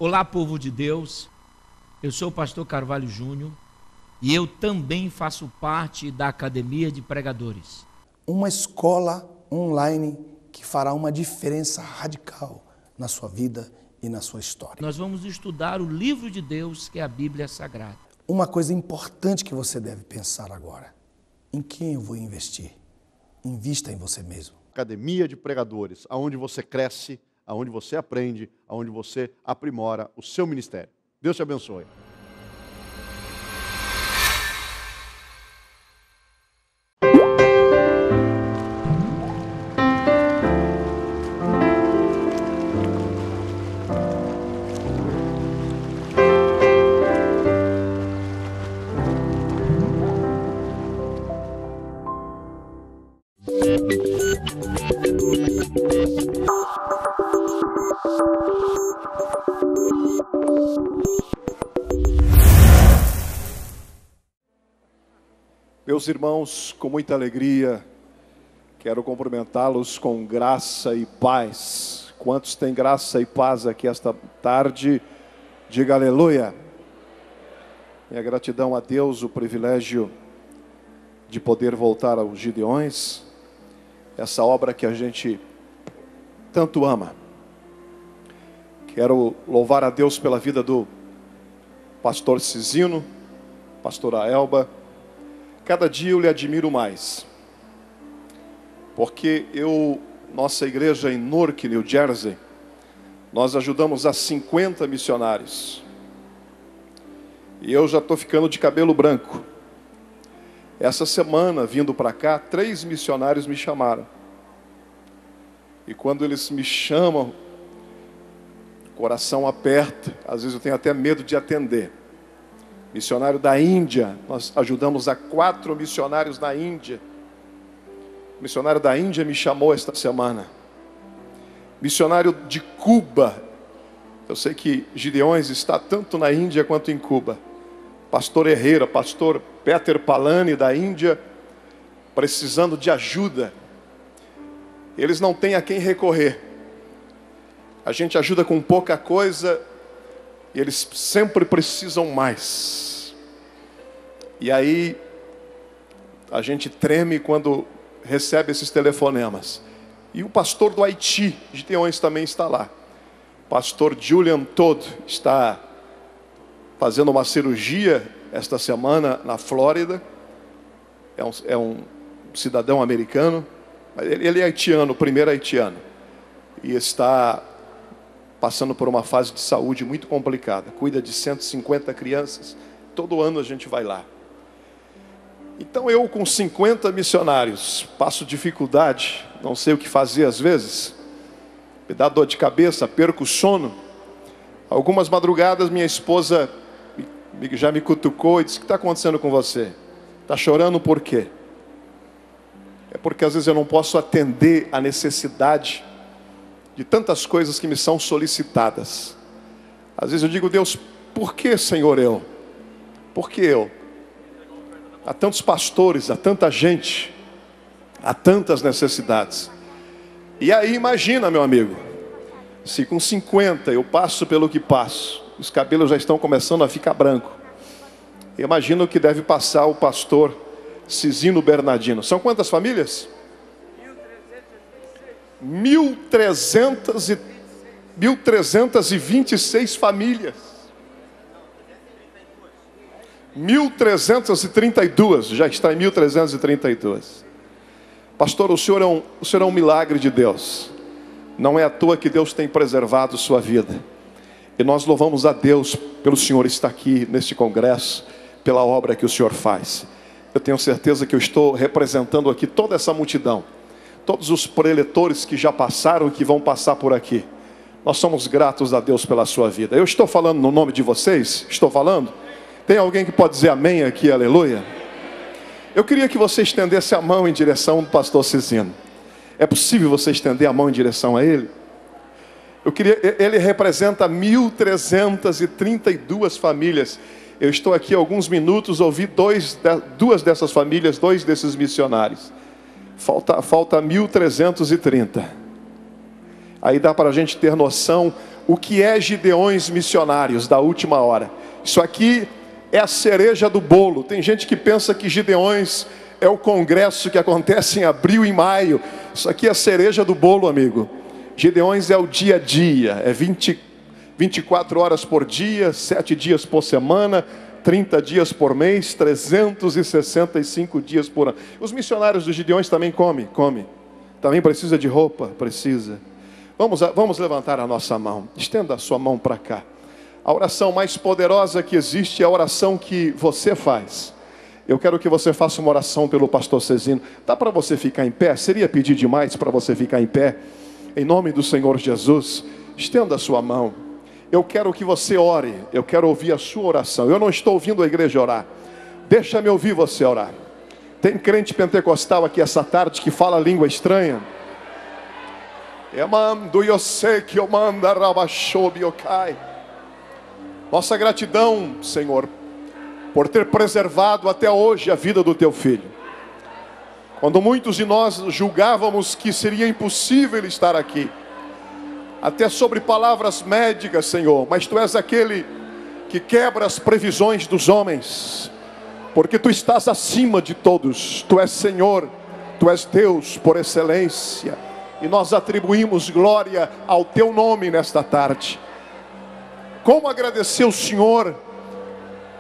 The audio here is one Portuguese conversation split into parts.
Olá, povo de Deus, eu sou o pastor Carvalho Júnior e eu também faço parte da Academia de Pregadores. Uma escola online que fará uma diferença radical na sua vida e na sua história. Nós vamos estudar o livro de Deus, que é a Bíblia Sagrada. Uma coisa importante que você deve pensar agora: em quem eu vou investir? Invista em você mesmo. Academia de Pregadores, aonde você cresce, aonde você aprende, aonde você aprimora o seu ministério. Deus te abençoe. Meus irmãos, com muita alegria, quero cumprimentá-los com graça e paz. Quantos têm graça e paz aqui esta tarde? Diga aleluia. Minha gratidão a Deus, o privilégio de poder voltar aos Gideões, essa obra que a gente tanto ama. Quero louvar a Deus pela vida do pastor Cizino, pastora Elba. Cada dia eu lhe admiro mais, porque nossa igreja em Newark, New Jersey, nós ajudamos a 50 missionários. E eu já estou ficando de cabelo branco. Essa semana, vindo para cá, 3 missionários me chamaram. E quando eles me chamam, o coração aperta, às vezes eu tenho até medo de atender. Missionário da Índia, nós ajudamos a 4 missionários da Índia. O missionário da Índia me chamou esta semana. Missionário de Cuba, eu sei que Gideões está tanto na Índia quanto em Cuba. Pastor Herrera, pastor Peter Palani da Índia, precisando de ajuda. Eles não têm a quem recorrer. A gente ajuda com pouca coisa e eles sempre precisam mais. E aí a gente treme quando recebe esses telefonemas. E o pastor do Haiti, Gideões, também está lá. Pastor Julian Todd está fazendo uma cirurgia esta semana na Flórida. É um cidadão americano. Ele é haitiano, o primeiro haitiano. E está passando por uma fase de saúde muito complicada. Cuida de 150 crianças. Todo ano a gente vai lá. Então eu, com 50 missionários, passo dificuldade, não sei o que fazer às vezes. Me dá dor de cabeça, perco o sono. Algumas madrugadas minha esposa já me cutucou e disse: o que está acontecendo com você? Está chorando por quê? É porque às vezes eu não posso atender a necessidade de tantas coisas que me são solicitadas. Às vezes eu digo: Deus, por que, Senhor, eu? Por que eu? Há tantos pastores, há tanta gente, há tantas necessidades. E aí imagina, meu amigo, se com 50 eu passo pelo que passo, os cabelos já estão começando a ficar branco. Imagina o que deve passar o pastor Cizino Bernardino. São quantas famílias? 1.326 famílias. 1.332, já está em 1.332. Pastor, o senhor é um milagre de Deus. Não é à toa que Deus tem preservado sua vida. E nós louvamos a Deus pelo senhor estar aqui neste congresso, pela obra que o senhor faz. Eu tenho certeza que eu estou representando aqui toda essa multidão, todos os preletores que já passaram e que vão passar por aqui. Nós somos gratos a Deus pela sua vida. Eu estou falando no nome de vocês? Estou falando? Tem alguém que pode dizer amém aqui, aleluia? Eu queria que você estendesse a mão em direção do pastor Cizino. É possível você estender a mão em direção a ele? Ele representa 1.332 famílias. Eu estou aqui há alguns minutos, ouvi duas dessas famílias, 2 desses missionários. Falta 1.330. Aí dá para a gente ter noção o que é Gideões Missionários da última hora. Isso aqui é a cereja do bolo. Tem gente que pensa que Gideões é o congresso que acontece em abril e maio. Isso aqui é a cereja do bolo, amigo. Gideões é o dia a dia, é 24 horas por dia, 7 dias por semana, 30 dias por mês, 365 dias por ano. Os missionários dos Gideões também comem. Também precisa de roupa? Precisa. Vamos levantar a nossa mão. Estenda a sua mão para cá. A oração mais poderosa que existe é a oração que você faz. Eu quero que você faça uma oração pelo pastor Cezino. Dá para você ficar em pé? Seria pedir demais para você ficar em pé? Em nome do Senhor Jesus, estenda a sua mão. Eu quero que você ore. Eu quero ouvir a sua oração. Eu não estou ouvindo a igreja orar. Deixa-me ouvir você orar. Tem crente pentecostal aqui essa tarde que fala língua estranha? Nossa gratidão, Senhor, por ter preservado até hoje a vida do teu filho. Quando muitos de nós julgávamos que seria impossível ele estar aqui, até sobre palavras médicas, Senhor, mas tu és aquele que quebra as previsões dos homens, porque tu estás acima de todos. Tu és Senhor, tu és Deus por excelência, e nós atribuímos glória ao teu nome nesta tarde. Como agradecer o Senhor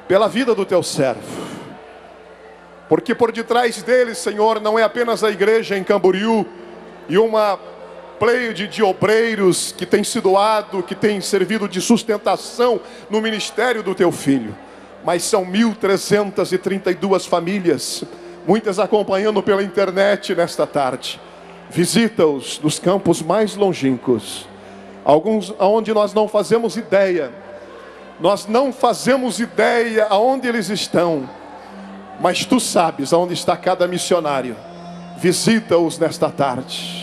pela vida do teu servo, porque por detrás dele, Senhor, não é apenas a igreja em Camboriú e uma pleiade de obreiros que tem se doado, que tem servido de sustentação no ministério do teu filho, mas são 1.332 famílias, muitas acompanhando pela internet nesta tarde. Visita-os nos campos mais longínquos, alguns aonde nós não fazemos ideia. Nós não fazemos ideia aonde eles estão, mas tu sabes aonde está cada missionário. Visita-os nesta tarde.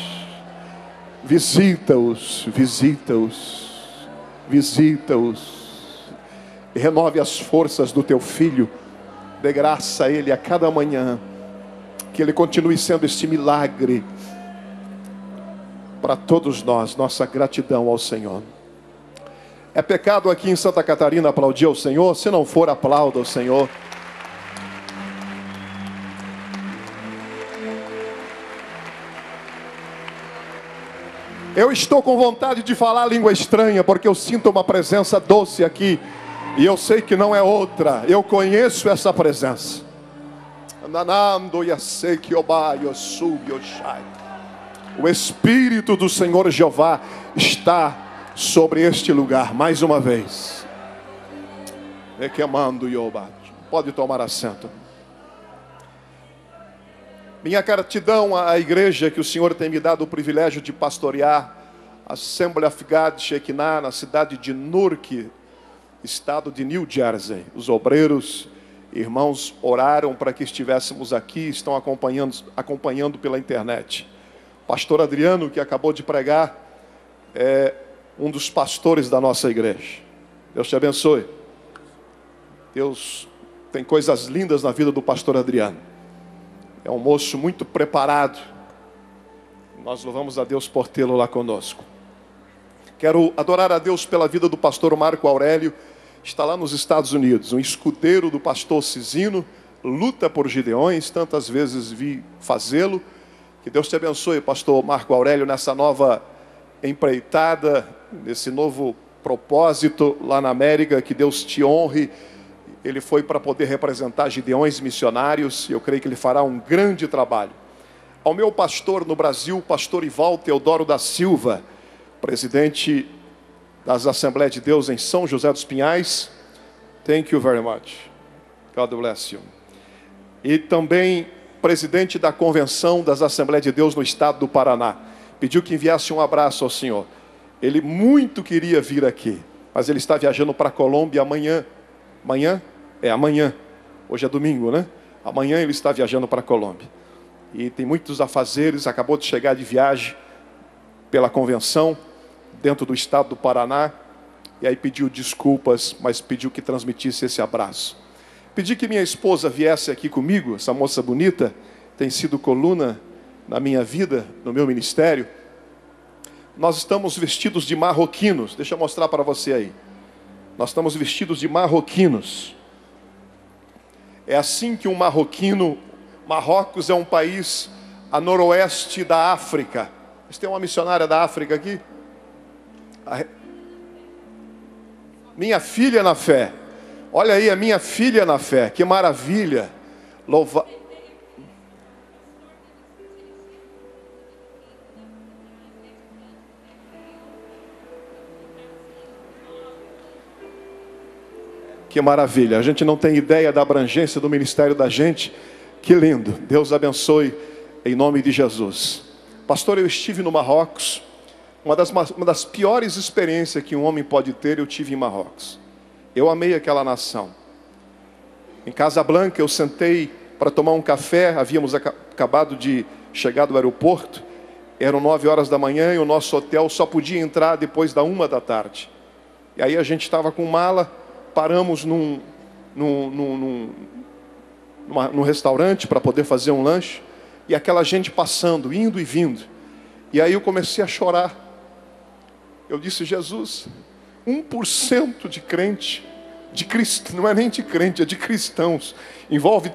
Visita-os. Renove as forças do teu filho. Dê graça a ele a cada manhã. Que ele continue sendo este milagre para todos nós. Nossa gratidão ao Senhor. É pecado aqui em Santa Catarina aplaudir ao Senhor? Se não for, aplauda ao Senhor. Eu estou com vontade de falar língua estranha, porque eu sinto uma presença doce aqui, e eu sei que não é outra. Eu conheço essa presença. O Espírito do Senhor Jeová está sobre este lugar, mais uma vez. Pode tomar assento. Minha gratidão à igreja que o Senhor tem me dado o privilégio de pastorear, a Assembly of God Shekinah, na cidade de Newark, estado de New Jersey. Os obreiros, irmãos, oraram para que estivéssemos aqui, estão acompanhando pela internet. Pastor Adriano, que acabou de pregar, é um dos pastores da nossa igreja. Deus te abençoe. Deus tem coisas lindas na vida do pastor Adriano. É um moço muito preparado. Nós louvamos a Deus por tê-lo lá conosco. Quero adorar a Deus pela vida do pastor Marco Aurélio. Está lá nos Estados Unidos, um escudeiro do pastor Cezino, luta por Gideões, tantas vezes vi fazê-lo. Que Deus te abençoe, pastor Marco Aurélio, nessa nova empreitada, nesse novo propósito lá na América. Que Deus te honre. Ele foi para poder representar Gideões Missionários, e eu creio que ele fará um grande trabalho. Ao meu pastor no Brasil, o pastor Ival Teodoro da Silva, presidente das Assembleias de Deus em São José dos Pinhais. Thank you very much. God bless you. E também presidente da Convenção das Assembleias de Deus no estado do Paraná. Pediu que enviasse um abraço ao senhor. Ele muito queria vir aqui, mas ele está viajando para a Colômbia amanhã. Amanhã? Amanhã. Hoje é domingo, né? Amanhã ele está viajando para a Colômbia. E tem muitos afazeres, acabou de chegar de viagem pela convenção, dentro do estado do Paraná. E aí pediu desculpas, mas pediu que transmitisse esse abraço. Pedi que minha esposa viesse aqui comigo, essa moça bonita, tem sido coluna na minha vida, no meu ministério. nós estamos vestidos de marroquinos. Deixa eu mostrar para você aí. Nós estamos vestidos de marroquinos. É assim que um marroquino... Marrocos é um país a noroeste da África. Você tem uma missionária da África aqui? Minha filha na fé. Olha aí, a minha filha na fé. Que maravilha. Louva... Que maravilha. A gente não tem ideia da abrangência do ministério da gente. Que lindo. Deus abençoe em nome de Jesus. Pastor, eu estive no Marrocos. Uma das piores experiências que um homem pode ter, eu tive em Marrocos. Eu amei aquela nação. Em Casablanca, eu sentei para tomar um café. Havíamos acabado de chegar do aeroporto. Eram 9 horas da manhã e o nosso hotel só podia entrar depois da 1 da tarde. E aí a gente estava com mala. Paramos num restaurante para poder fazer um lanche. E aquela gente passando, indo e vindo. E aí eu comecei a chorar. Eu disse, Jesus, 1% de crente, não é nem de crente, é de cristãos. Envolve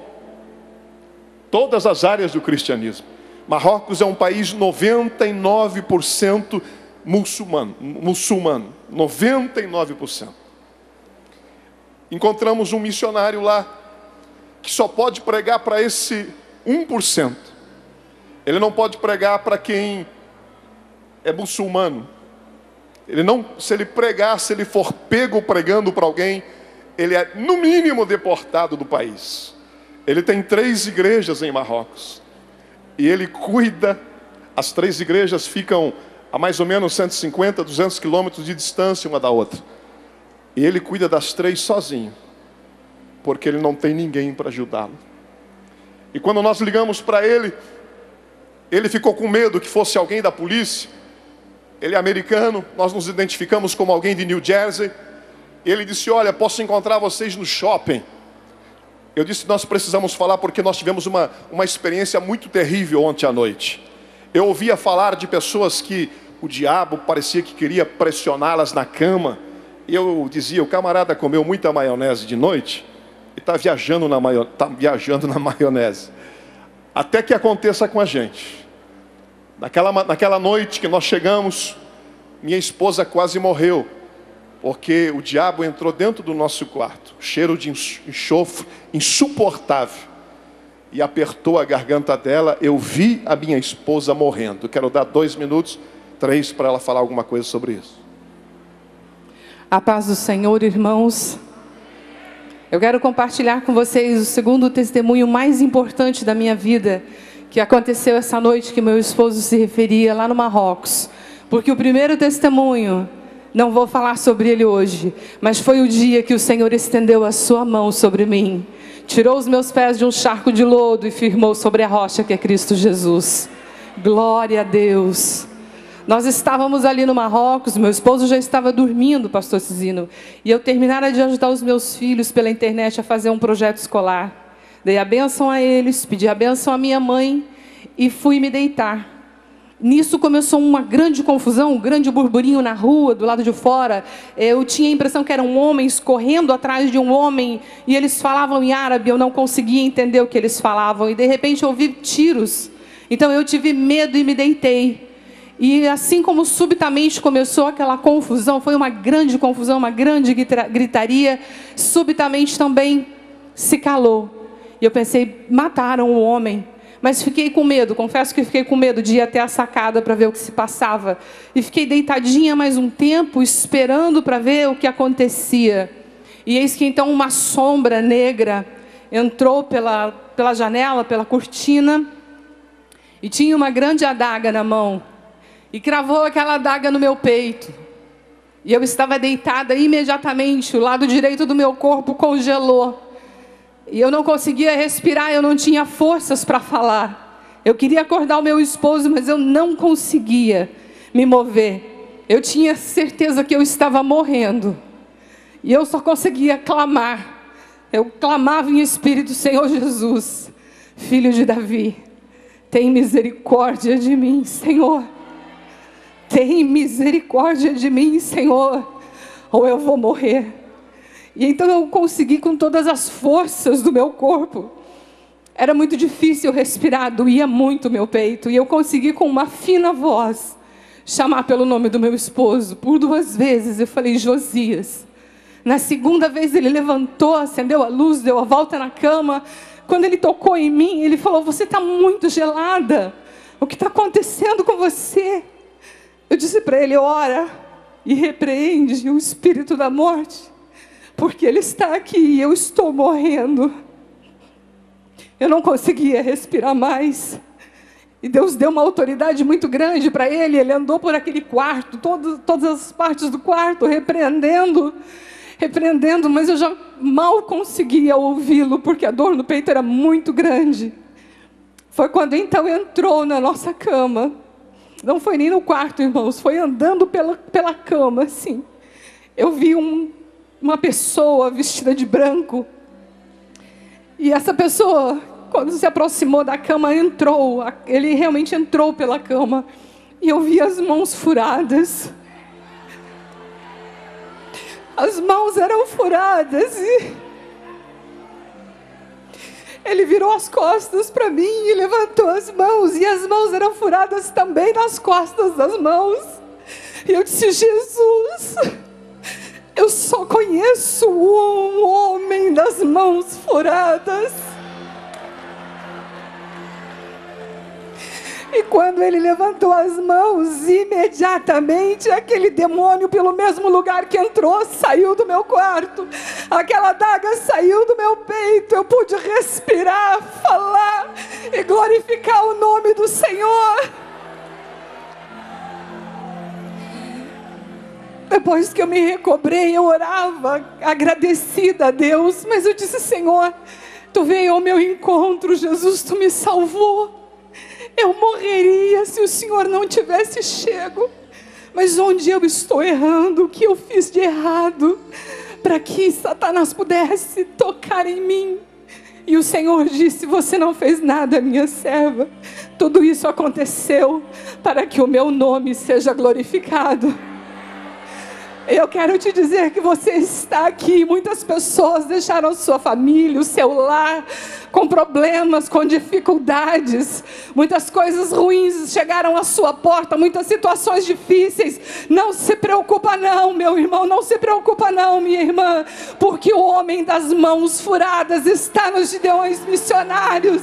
todas as áreas do cristianismo. Marrocos é um país 99% muçulmano. 99%. Encontramos um missionário lá, que só pode pregar para esse 1%. Ele não pode pregar para quem é muçulmano. Se ele pregar, se ele for pego pregando para alguém, ele é no mínimo deportado do país. Ele tem 3 igrejas em Marrocos. E ele cuida, as 3 igrejas ficam a mais ou menos 150, 200 quilômetros de distância uma da outra. E ele cuida das 3 sozinho, porque ele não tem ninguém para ajudá-lo. E quando nós ligamos para ele, ele ficou com medo que fosse alguém da polícia. Ele é americano, nós nos identificamos como alguém de New Jersey. Ele disse, olha, posso encontrar vocês no shopping. Eu disse, nós precisamos falar porque nós tivemos uma experiência muito terrível ontem à noite. Eu ouvia falar de pessoas que o diabo parecia que queria pressioná-las na cama. E eu dizia, o camarada comeu muita maionese de noite e está viajando na maionese. Até que aconteça com a gente. Naquela noite que nós chegamos, minha esposa quase morreu, porque o diabo entrou dentro do nosso quarto, cheiro de enxofre insuportável, e apertou a garganta dela. Eu vi a minha esposa morrendo. Quero dar 2 minutos, 3, para ela falar alguma coisa sobre isso. A paz do Senhor, irmãos. Eu quero compartilhar com vocês o segundo testemunho mais importante da minha vida, que aconteceu essa noite que meu esposo se referia lá no Marrocos. Porque o primeiro testemunho, não vou falar sobre ele hoje, mas foi o dia que o Senhor estendeu a sua mão sobre mim, tirou os meus pés de um charco de lodo e firmou sobre a rocha que é Cristo Jesus. Glória a Deus. Nós estávamos ali no Marrocos, meu esposo já estava dormindo, pastor Cizino, e eu terminara de ajudar os meus filhos pela internet a fazer um projeto escolar. Dei a bênção a eles, pedi a bênção à minha mãe e fui me deitar. Nisso começou uma grande confusão, um grande burburinho na rua, do lado de fora. Eu tinha a impressão que eram homens correndo atrás de um homem e eles falavam em árabe, eu não conseguia entender o que eles falavam. E de repente eu ouvi tiros. Então eu tive medo e me deitei. E assim como subitamente começou aquela confusão, foi uma grande confusão, uma grande gritaria, subitamente também se calou. E eu pensei, mataram o homem. Mas fiquei com medo, confesso que fiquei com medo de ir até a sacada para ver o que se passava. E fiquei deitadinha mais um tempo, esperando para ver o que acontecia. E eis que então uma sombra negra entrou pela janela, pela cortina, e tinha uma grande adaga na mão. E cravou aquela adaga no meu peito. E eu estava deitada imediatamente, o lado direito do meu corpo congelou. E eu não conseguia respirar, eu não tinha forças para falar. Eu queria acordar o meu esposo, mas eu não conseguia me mover. Eu tinha certeza que eu estava morrendo. E eu só conseguia clamar. Eu clamava em espírito, Senhor Jesus, Filho de Davi, tem misericórdia de mim, Senhor. tem misericórdia de mim, Senhor, ou eu vou morrer. E então eu consegui, com todas as forças do meu corpo, era muito difícil respirar, doía muito o meu peito, e eu consegui, com uma fina voz, chamar pelo nome do meu esposo. Por 2 vezes eu falei: Josias. Na segunda vez ele levantou, acendeu a luz, deu a volta na cama. Quando ele tocou em mim, ele falou: você está muito gelada, o que está acontecendo com você? Eu disse para ele: ora e repreende o espírito da morte, porque ele está aqui e eu estou morrendo. Eu não conseguia respirar mais. E Deus deu uma autoridade muito grande para ele. Ele andou por aquele quarto, todas as partes do quarto, repreendendo, mas eu já mal conseguia ouvi-lo, porque a dor no peito era muito grande. Foi quando então entrou na nossa cama. Não foi nem no quarto, irmãos, foi andando pela cama, assim. Eu vi uma pessoa vestida de branco. E essa pessoa, quando se aproximou da cama, ele realmente entrou pela cama. E eu vi as mãos furadas. As mãos eram furadas e ele virou as costas para mim e levantou as mãos. E as mãos eram furadas também nas costas das mãos. E eu disse: Jesus, eu só conheço um homem das mãos furadas. E quando ele levantou as mãos, imediatamente aquele demônio, pelo mesmo lugar que entrou, saiu do meu quarto. Aquela adaga saiu do meu peito. Eu pude respirar, falar e glorificar o nome do Senhor. Depois que eu me recobrei, eu orava agradecida a Deus, mas eu disse: Senhor, Tu veio ao meu encontro, Jesus, Tu me salvou. Eu morreria se o Senhor não tivesse chego. Mas onde eu estou errando? O que eu fiz de errado para que Satanás pudesse tocar em mim? E o Senhor disse: você não fez nada, minha serva. Tudo isso aconteceu para que o meu nome seja glorificado. Eu quero te dizer que você está aqui. Muitas pessoas deixaram sua família, o seu lar, com problemas, com dificuldades. Muitas coisas ruins chegaram à sua porta, muitas situações difíceis. Não se preocupa não, meu irmão, não se preocupa não, minha irmã, porque o homem das mãos furadas está nos Gideões missionários.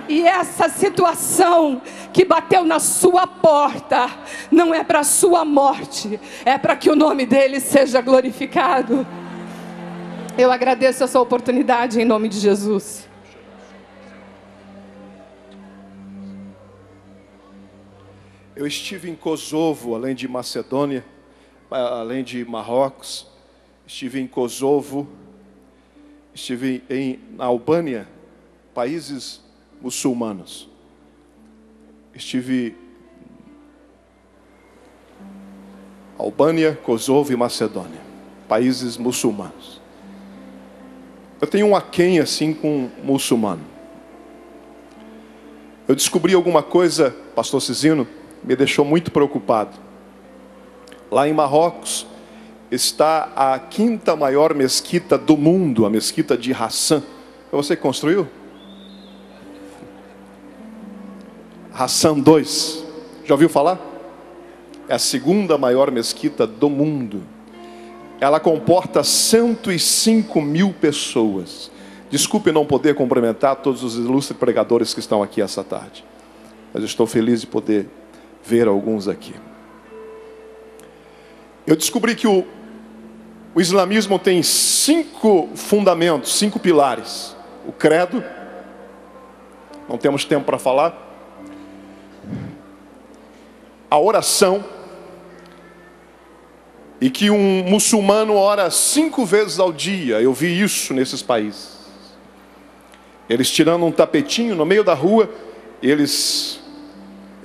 E essa situação que bateu na sua porta não é para a sua morte, é para que o nome dele seja glorificado. Eu agradeço essa oportunidade em nome de Jesus. Eu estive em Kosovo, além de Macedônia, além de Marrocos. Estive em Kosovo, estive na Albânia, países muçulmanos. Estive Albânia, Kosovo e Macedônia, países muçulmanos. Eu tenho um aquém assim com muçulmano. Eu descobri alguma coisa, pastor Cizino, me deixou muito preocupado. Lá em Marrocos está a 5ª maior mesquita do mundo, a mesquita de Hassan. Foi você que construiu? Hassan II, já ouviu falar? É a 2ª maior mesquita do mundo. Ela comporta 105 mil pessoas. Desculpe não poder cumprimentar todos os ilustres pregadores que estão aqui essa tarde, mas eu estou feliz de poder ver alguns aqui. Eu descobri que o islamismo tem 5 fundamentos, 5 pilares. O credo, não temos tempo para falar. A oração, e que um muçulmano ora 5 vezes ao dia. Eu vi isso nesses países. Eles tirando um tapetinho no meio da rua, eles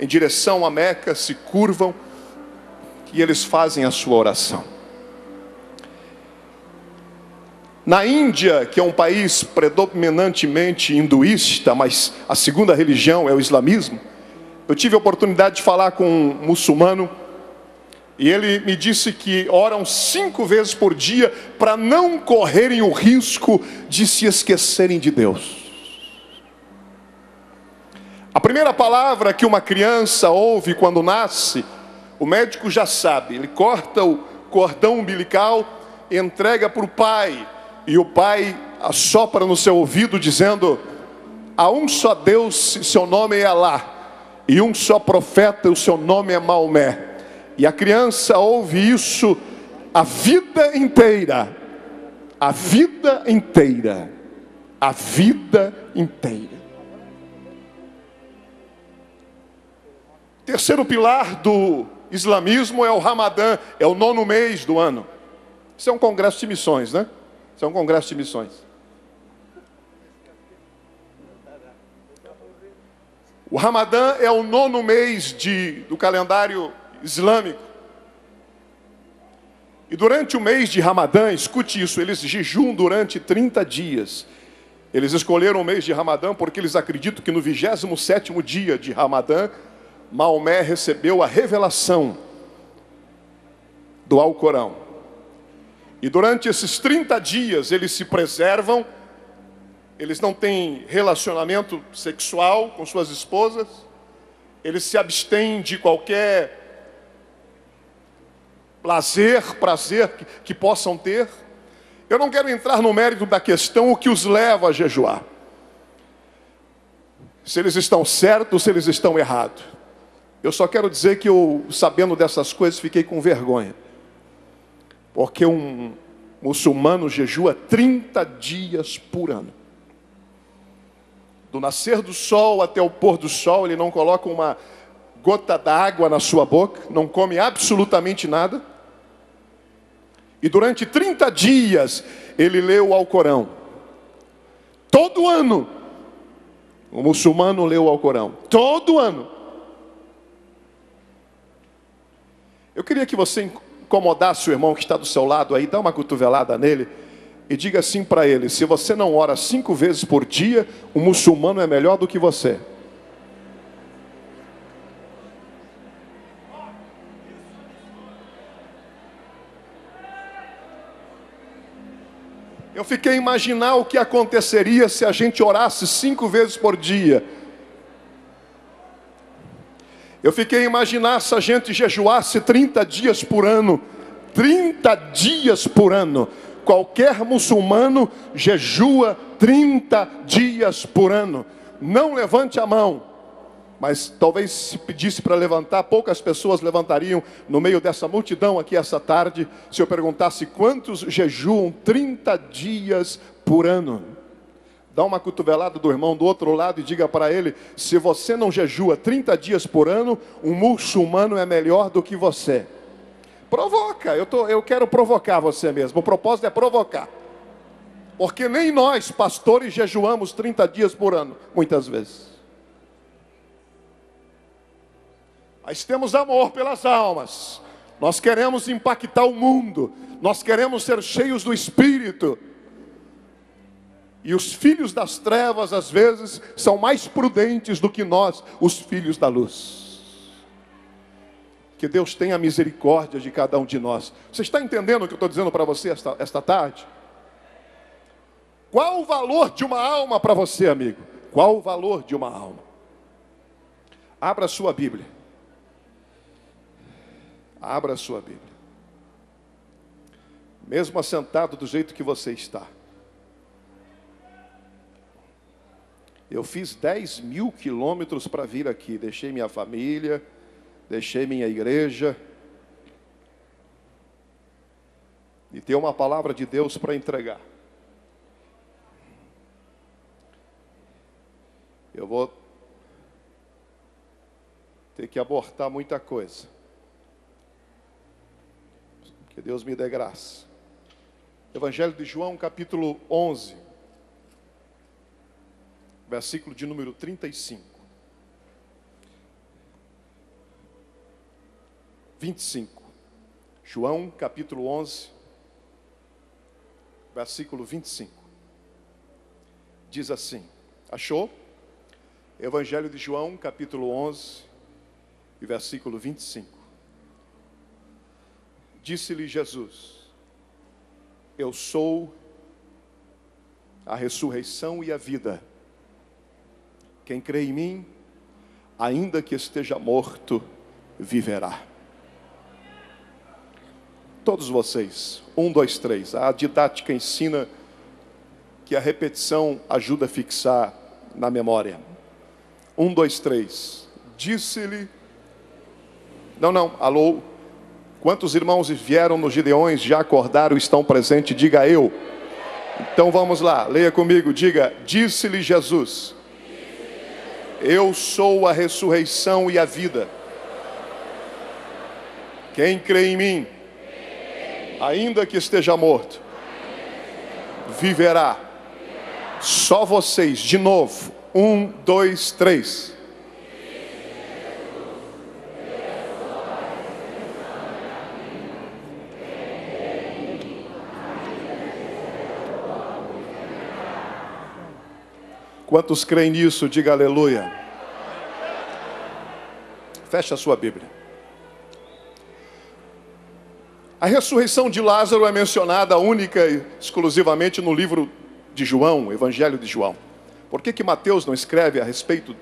em direção a Meca se curvam e eles fazem a sua oração. Na Índia, que é um país predominantemente hinduísta, mas a segunda religião é o islamismo, Eu tive a oportunidade de falar com um muçulmano e ele me disse que oram 5 vezes por dia para não correrem o risco de se esquecerem de Deus. A primeira palavra que uma criança ouve quando nasce, o médico já sabe. Ele corta o cordão umbilical, entrega para o pai, e o pai assopra no seu ouvido dizendo: há um só Deus, seu nome é Alá, e um só profeta, o seu nome é Maomé. E a criança ouve isso a vida inteira, a vida inteira, a vida inteira. Terceiro pilar do islamismo é o Ramadã, é o 9º mês do ano. Isso é um congresso de missões, né? Isso é um congresso de missões. O Ramadã é o 9º mês do calendário islâmico. E durante o mês de Ramadã, escute isso, eles jejuam durante 30 dias. Eles escolheram o mês de Ramadã porque eles acreditam que no 27º dia de Ramadã, Maomé recebeu a revelação do Alcorão. E durante esses 30 dias eles se preservam, eles não têm relacionamento sexual com suas esposas, eles se abstêm de qualquer prazer que possam ter. Eu não quero entrar no mérito da questão, o que os leva a jejuar. Se eles estão certos, se eles estão errados. Eu só quero dizer que eu, sabendo dessas coisas, fiquei com vergonha. Porque um muçulmano jejua 30 dias por ano. Do nascer do sol até o pôr do sol, ele não coloca uma gota d'água na sua boca, não come absolutamente nada. E durante 30 dias, ele lê o Alcorão. Todo ano, o muçulmano lê o Alcorão. Todo ano. Eu queria que você incomodasse o irmão que está do seu lado aí, dá uma cotovelada nele e diga assim para ele: se você não ora 5 vezes por dia, o muçulmano é melhor do que você. Eu fiquei a imaginar o que aconteceria se a gente orasse 5 vezes por dia. Eu fiquei a imaginar se a gente jejuasse 30 dias por ano. 30 dias por ano. Qualquer muçulmano jejua 30 dias por ano. Não levante a mão. Mas talvez se pedisse para levantar, poucas pessoas levantariam no meio dessa multidão aqui essa tarde, se eu perguntasse quantos jejuam 30 dias por ano. Dá uma cotovelada do irmão do outro lado e diga para ele: se você não jejua 30 dias por ano, um muçulmano é melhor do que você. Provoca, eu quero provocar você mesmo, o propósito é provocar. Porque nem nós, pastores, jejuamos 30 dias por ano, muitas vezes. Mas temos amor pelas almas, nós queremos impactar o mundo, nós queremos ser cheios do Espírito. E os filhos das trevas, às vezes, são mais prudentes do que nós, os filhos da luz. Que Deus tenha misericórdia de cada um de nós. Você está entendendo o que eu estou dizendo para você esta tarde? Qual o valor de uma alma para você, amigo? Qual o valor de uma alma? Abra a sua Bíblia. Abra a sua Bíblia. Mesmo assentado do jeito que você está. Eu fiz 10.000 quilômetros para vir aqui. Deixei minha família, deixei minha igreja. E tenho uma palavra de Deus para entregar. Eu vou ter que abortar muita coisa. Que Deus me dê graça. Evangelho de João, capítulo 11. Versículo de número 35. 25. João, capítulo 11, versículo 25. Diz assim, achou? Evangelho de João, capítulo 11, e versículo 25. Disse-lhe Jesus: eu sou a ressurreição e a vida. Quem crê em mim, ainda que esteja morto, viverá. Todos vocês, 1, 2, 3. A didática ensina que a repetição ajuda a fixar na memória. 1, 2, 3. Disse-lhe... Não, alô. Quantos irmãos vieram nos Gideões, já acordaram, estão presentes? Diga eu. Então vamos lá, leia comigo, diga: disse-lhe Jesus: eu sou a ressurreição e a vida. Quem crê em mim, ainda que esteja morto, viverá. Só vocês, de novo. 1, 2, 3. Quantos creem nisso, diga aleluia. Feche a sua Bíblia. A ressurreição de Lázaro é mencionada única e exclusivamente no livro de João, o Evangelho de João. Por que Mateus não escreve a respeito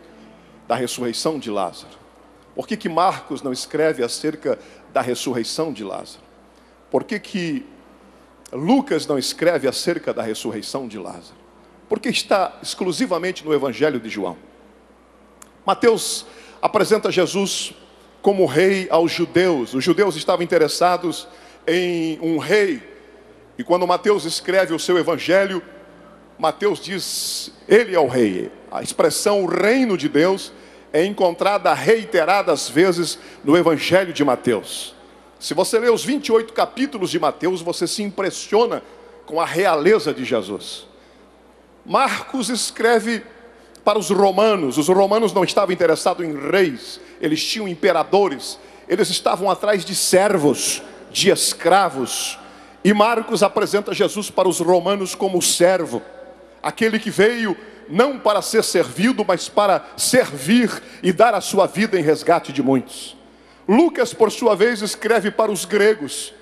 da ressurreição de Lázaro? Por que Marcos não escreve acerca da ressurreição de Lázaro? Por que Lucas não escreve acerca da ressurreição de Lázaro? Porque está exclusivamente no Evangelho de João. Mateus apresenta Jesus como rei aos judeus. Os judeus estavam interessados em um rei. E quando Mateus escreve o seu Evangelho, Mateus diz: ele é o rei. A expressão o reino de Deus é encontrada reiteradas vezes no Evangelho de Mateus. Se você lê os 28 capítulos de Mateus, você se impressiona com a realeza de Jesus. Marcos escreve para os romanos. Os romanos não estavam interessados em reis, eles tinham imperadores, eles estavam atrás de servos, de escravos. E Marcos apresenta Jesus para os romanos como servo, aquele que veio não para ser servido, mas para servir e dar a sua vida em resgate de muitos. Lucas, por sua vez, escreve para os gregos.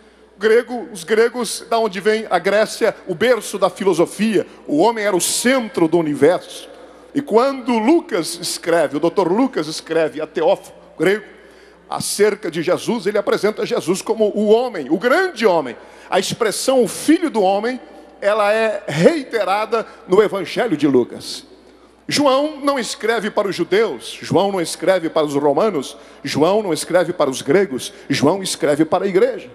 Os gregos, da onde vem a Grécia, o berço da filosofia. O homem era o centro do universo. E quando Lucas escreve, o doutor Lucas escreve a Teófilo grego acerca de Jesus, ele apresenta Jesus como o homem, o grande homem. A expressão o filho do homem, ela é reiterada no Evangelho de Lucas. João não escreve para os judeus, João não escreve para os romanos, João não escreve para os gregos, João escreve para a igreja.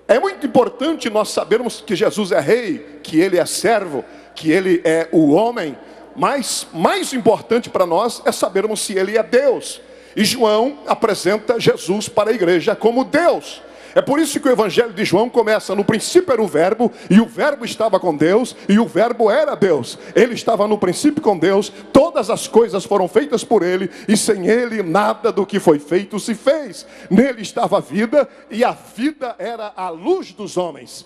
É muito importante nós sabermos que Jesus é rei, que ele é servo, que ele é o homem, mas mais importante para nós é sabermos se ele é Deus. E João apresenta Jesus para a igreja como Deus. É por isso que o Evangelho de João começa: no princípio era o verbo, e o verbo estava com Deus, e o verbo era Deus. Ele estava no princípio com Deus, todas as coisas foram feitas por ele, e sem ele nada do que foi feito se fez. Nele estava a vida, e a vida era a luz dos homens.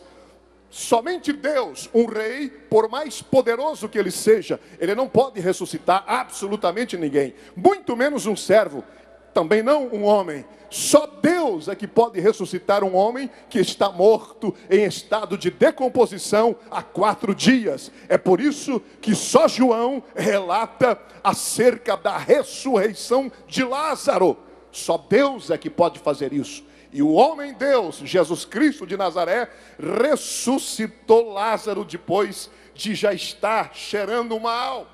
Somente Deus, um rei, por mais poderoso que ele seja, ele não pode ressuscitar absolutamente ninguém, muito menos um servo, também não um homem. Só Deus é que pode ressuscitar um homem que está morto em estado de decomposição há 4 dias. É por isso que só João relata acerca da ressurreição de Lázaro. Só Deus é que pode fazer isso. E o homem Deus, Jesus Cristo de Nazaré, ressuscitou Lázaro depois de já estar cheirando mal.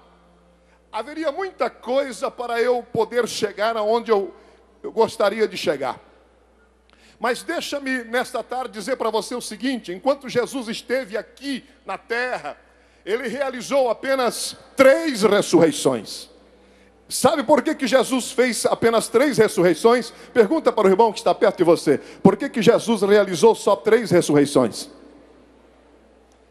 Haveria muita coisa para eu poder chegar aonde eu gostaria de chegar. Mas deixa-me nesta tarde dizer para você o seguinte: enquanto Jesus esteve aqui na terra, ele realizou apenas 3 ressurreições. Sabe por que Jesus fez apenas 3 ressurreições? Pergunta para o irmão que está perto de você: por que Jesus realizou só 3 ressurreições?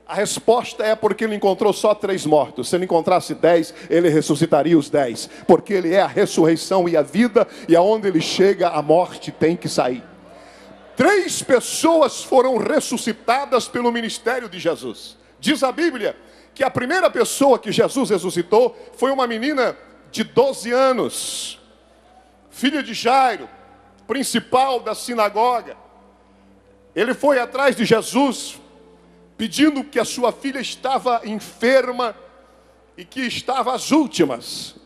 A resposta é porque ele encontrou só 3 mortos. Se ele encontrasse 10, ele ressuscitaria os 10. Porque ele é a ressurreição e a vida, e aonde ele chega, a morte tem que sair. 3 pessoas foram ressuscitadas pelo ministério de Jesus. Diz a Bíblia que a primeira pessoa que Jesus ressuscitou foi uma menina de 12 anos, filha de Jairo. principal da sinagoga. Ele foi atrás de Jesus, pedindo que a sua filha estava enferma e que estava às últimas.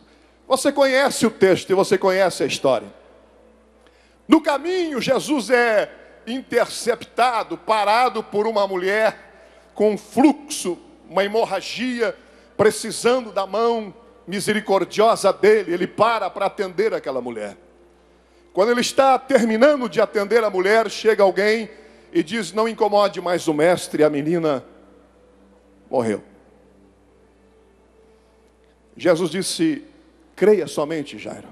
Você conhece o texto e você conhece a história. No caminho, Jesus é interceptado, parado por uma mulher com um fluxo, uma hemorragia, precisando da mão misericordiosa dele. Ele para atender aquela mulher. Quando ele está terminando de atender a mulher, chega alguém e diz: não incomode mais o mestre, a menina morreu. Jesus disse: creia somente, Jairo,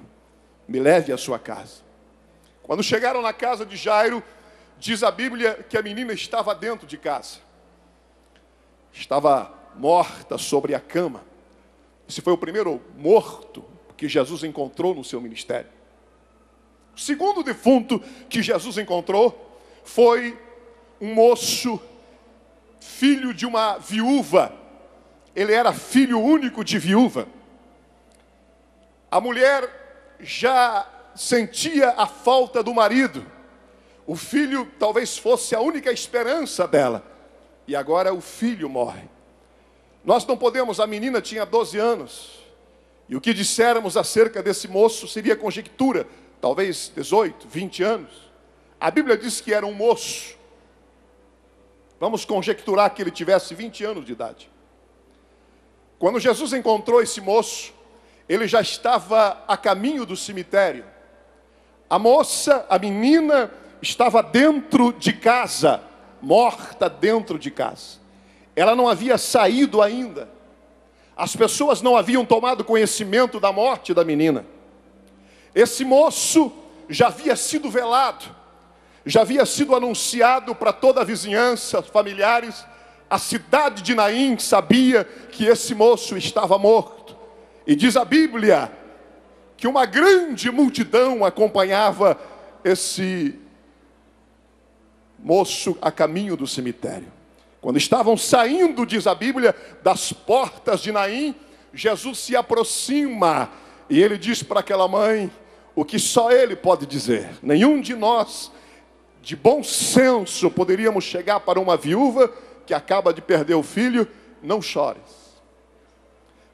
me leve à sua casa. Quando chegaram na casa de Jairo, diz a Bíblia que a menina estava dentro de casa. Estava morta sobre a cama. Esse foi o primeiro morto que Jesus encontrou no seu ministério. O segundo defunto que Jesus encontrou foi um moço, filho de uma viúva. Ele era filho único de viúva. A mulher já sentia a falta do marido. O filho talvez fosse a única esperança dela. E agora o filho morre. Nós não podemos, a menina tinha 12 anos. E o que dissermos acerca desse moço seria conjectura. Talvez 18, 20 anos. A Bíblia diz que era um moço. Vamos conjecturar que ele tivesse 20 anos de idade. Quando Jesus encontrou esse moço, ele já estava a caminho do cemitério. A moça, a menina, estava dentro de casa, morta dentro de casa. Ela não havia saído ainda. As pessoas não haviam tomado conhecimento da morte da menina. Esse moço já havia sido velado, já havia sido anunciado para toda a vizinhança, familiares. A cidade de Naim sabia que esse moço estava morto. E diz a Bíblia que uma grande multidão acompanhava esse moço a caminho do cemitério. Quando estavam saindo, diz a Bíblia, das portas de Naim, Jesus se aproxima e ele diz para aquela mãe o que só ele pode dizer. Nenhum de nós, de bom senso, poderíamos chegar para uma viúva que acaba de perder o filho: não chores.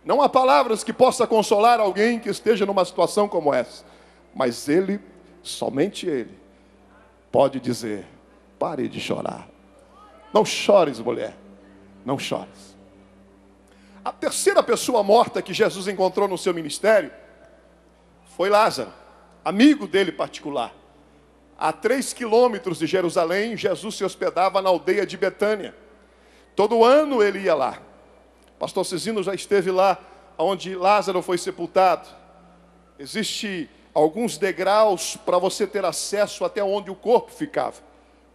Não há palavras que possam consolar alguém que esteja numa situação como essa. Mas ele, somente ele, pode dizer: pare de chorar. Não chores, mulher. Não chores. A terceira pessoa morta que Jesus encontrou no seu ministério foi Lázaro, amigo dele particular. A 3 quilômetros de Jerusalém, Jesus se hospedava na aldeia de Betânia. Todo ano ele ia lá. Pastor Cezino já esteve lá, onde Lázaro foi sepultado. Existe alguns degraus para você ter acesso até onde o corpo ficava.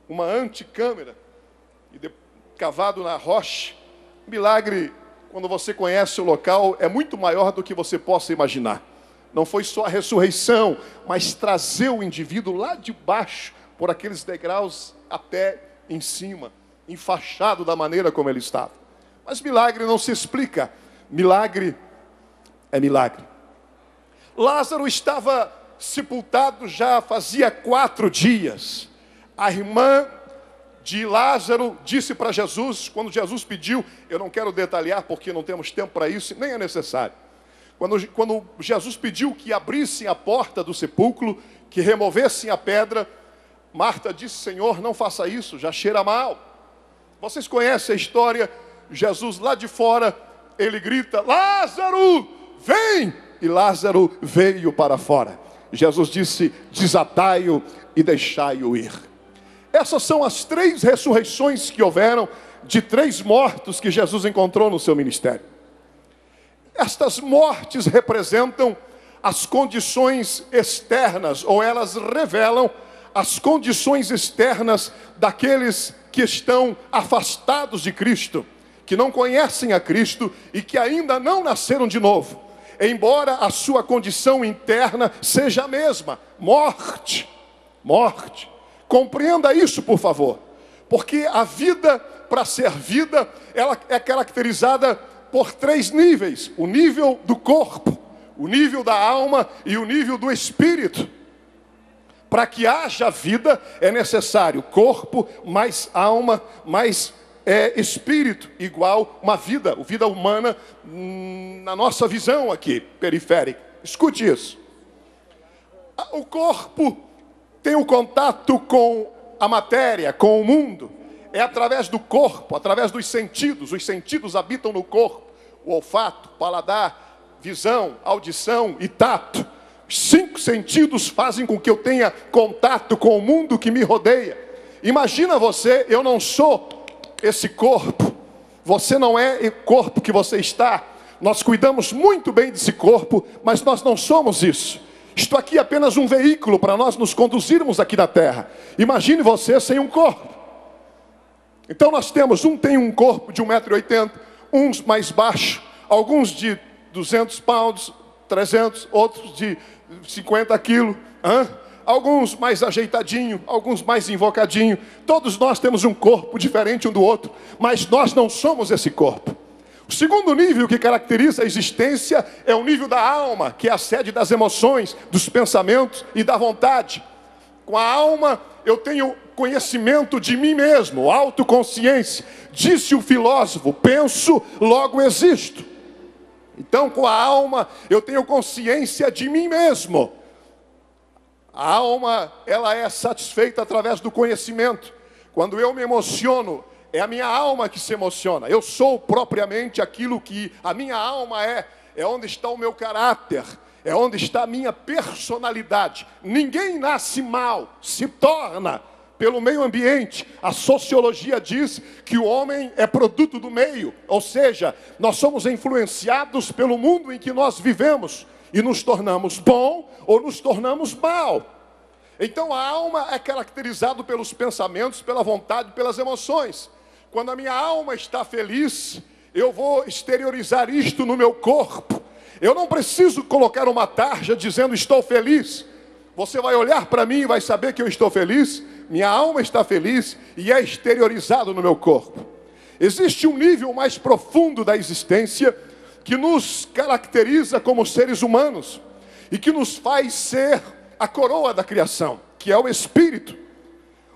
Uma antecâmara, cavado na rocha. Milagre, quando você conhece o local, é muito maior do que você possa imaginar. Não foi só a ressurreição, mas trazer o indivíduo lá de baixo, por aqueles degraus até em cima, enfaixado da maneira como ele estava. Mas milagre não se explica. Milagre é milagre. Lázaro estava sepultado já fazia 4 dias. A irmã de Lázaro disse para Jesus, quando Jesus pediu, eu não quero detalhar porque não temos tempo para isso, nem é necessário. Quando Jesus pediu que abrissem a porta do sepulcro, que removessem a pedra, Marta disse: Senhor, não faça isso, já cheira mal. Vocês conhecem a história? Jesus lá de fora, ele grita: Lázaro, vem! E Lázaro veio para fora. Jesus disse: desatai-o e deixai-o ir. Essas são as 3 ressurreições que houveram de 3 mortos que Jesus encontrou no seu ministério. Estas mortes representam as condições externas, ou elas revelam as condições externas daqueles que estão afastados de Cristo, que não conhecem a Cristo e que ainda não nasceram de novo, embora a sua condição interna seja a mesma: morte, morte. Compreenda isso, por favor, porque a vida, para ser vida, ela é caracterizada por 3 níveis: o nível do corpo, o nível da alma e o nível do espírito. Para que haja vida é necessário corpo, mais alma, mais espírito, igual uma vida humana na nossa visão aqui, periférica. Escute isso. O corpo tem um contato com a matéria, com o mundo. É através do corpo, através dos sentidos. Os sentidos habitam no corpo. O olfato, paladar, visão, audição e tato. Os 5 sentidos fazem com que eu tenha contato com o mundo que me rodeia. Imagina você, eu não sou esse corpo. Você não é o corpo que você está. Nós cuidamos muito bem desse corpo, mas nós não somos isso. Isto aqui é apenas um veículo para nós nos conduzirmos aqui na terra. Imagine você sem um corpo. Então nós temos, tem um corpo de 1,80 m, uns mais baixos, alguns de 200 pounds, 300, outros de 50 quilos, alguns mais ajeitadinho, alguns mais invocadinho. Todos nós temos um corpo diferente um do outro, mas nós não somos esse corpo. O segundo nível que caracteriza a existência é o nível da alma, que é a sede das emoções, dos pensamentos e da vontade. Com a alma eu tenho conhecimento de mim mesmo, autoconsciência. Disse o filósofo: penso, logo existo. Então, com a alma eu tenho consciência de mim mesmo. A alma, ela é satisfeita através do conhecimento. Quando eu me emociono, é a minha alma que se emociona. Eu sou propriamente aquilo que a minha alma é. É onde está o meu caráter. É onde está a minha personalidade. Ninguém nasce mal, se torna pelo meio ambiente. A sociologia diz que o homem é produto do meio. Ou seja, nós somos influenciados pelo mundo em que nós vivemos. E nos tornamos bom ou nos tornamos mal. Então a alma é caracterizada pelos pensamentos, pela vontade, pelas emoções. Quando a minha alma está feliz, eu vou exteriorizar isto no meu corpo. Eu não preciso colocar uma tarja dizendo estou feliz. Você vai olhar para mim e vai saber que eu estou feliz. Minha alma está feliz e é exteriorizado no meu corpo. Existe um nível mais profundo da existência que nos caracteriza como seres humanos e que nos faz ser a coroa da criação, que é o espírito.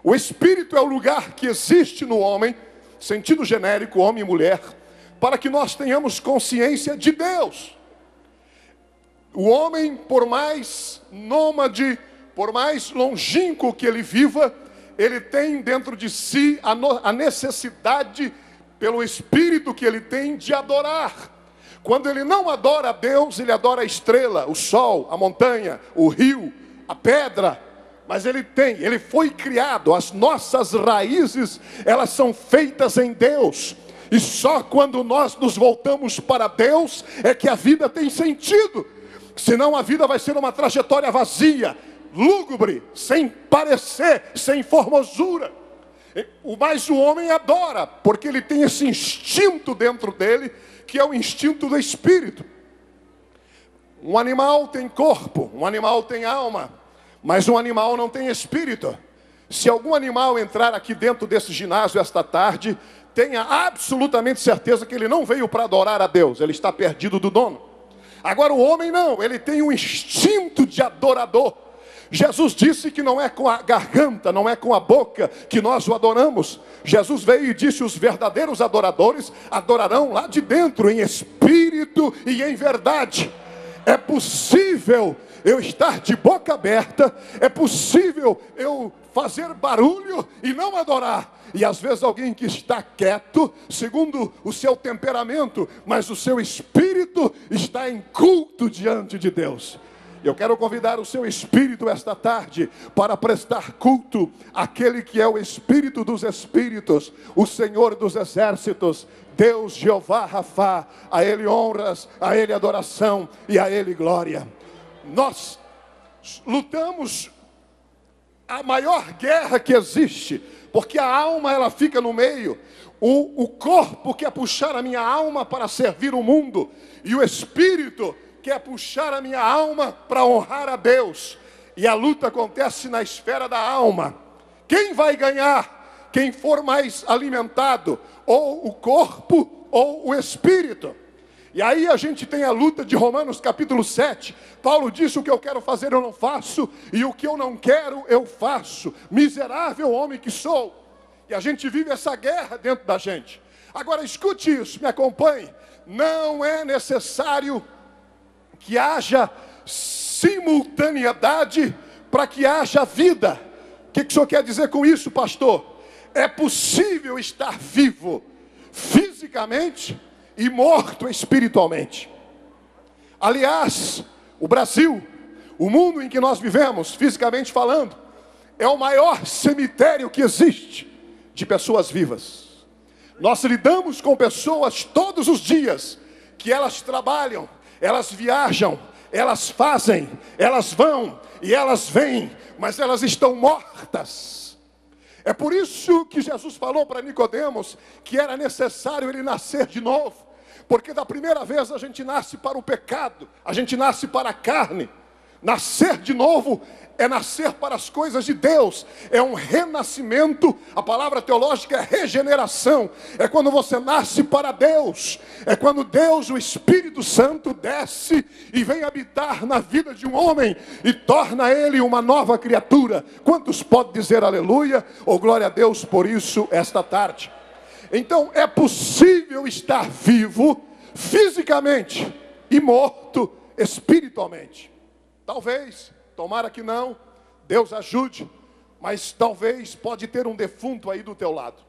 O espírito é o lugar que existe no homem, sentido genérico, homem e mulher, para que nós tenhamos consciência de Deus. O homem, por mais nômade, por mais longínquo que ele viva, ele tem dentro de si a necessidade, pelo espírito que ele tem, de adorar. Quando ele não adora a Deus, ele adora a estrela, o sol, a montanha, o rio, a pedra. Mas ele foi criado, as nossas raízes, elas são feitas em Deus. E só quando nós nos voltamos para Deus, é que a vida tem sentido. Senão a vida vai ser uma trajetória vazia, lúgubre, sem parecer, sem formosura. Mas o homem adora, porque ele tem esse instinto dentro dele, que é o instinto do espírito. Um animal tem corpo, um animal tem alma, mas um animal não tem espírito. Se algum animal entrar aqui dentro desse ginásio esta tarde, tenha absolutamente certeza que ele não veio para adorar a Deus, ele está perdido do dono. Agora o homem não, ele tem um instinto de adorador. Jesus disse que não é com a garganta, não é com a boca que nós o adoramos. Jesus veio e disse: os verdadeiros adoradores adorarão lá de dentro, em espírito e em verdade. É possível eu estar de boca aberta, é possível eu fazer barulho e não adorar. E às vezes alguém que está quieto, segundo o seu temperamento, mas o seu espírito está em culto diante de Deus. Eu quero convidar o seu espírito esta tarde para prestar culto àquele que é o Espírito dos Espíritos, o Senhor dos Exércitos, Deus Jeová Rafá. A Ele honras, a Ele adoração e a Ele glória. Nós lutamos a maior guerra que existe, porque a alma ela fica no meio. O corpo quer puxar a minha alma para servir o mundo, e o espírito quer puxar a minha alma para honrar a Deus. E a luta acontece na esfera da alma. Quem vai ganhar? Quem for mais alimentado, ou o corpo ou o espírito. E aí a gente tem a luta de Romanos capítulo 7. Paulo disse: o que eu quero fazer eu não faço, e o que eu não quero eu faço. Miserável homem que sou. E a gente vive essa guerra dentro da gente. Agora escute isso, me acompanhe. Não é necessário que haja simultaneidade para que haja vida. O que o senhor quer dizer com isso, pastor? É possível estar vivo fisicamente e morto espiritualmente. Aliás, o Brasil, o mundo em que nós vivemos, fisicamente falando, é o maior cemitério que existe de pessoas vivas. Nós lidamos com pessoas todos os dias, que elas trabalham, elas viajam, elas fazem, elas vão e elas vêm, mas elas estão mortas. É por isso que Jesus falou para Nicodemos que era necessário ele nascer de novo. Porque da primeira vez a gente nasce para o pecado, a gente nasce para a carne. Nascer de novo é nascer para as coisas de Deus, é um renascimento. A palavra teológica é regeneração, é quando você nasce para Deus, é quando Deus, o Espírito Santo, desce e vem habitar na vida de um homem e torna ele uma nova criatura. Quantos podem dizer aleluia ou glória a Deus por isso esta tarde? Então é possível estar vivo fisicamente e morto espiritualmente. Talvez, tomara que não, Deus ajude, mas talvez pode ter um defunto aí do teu lado.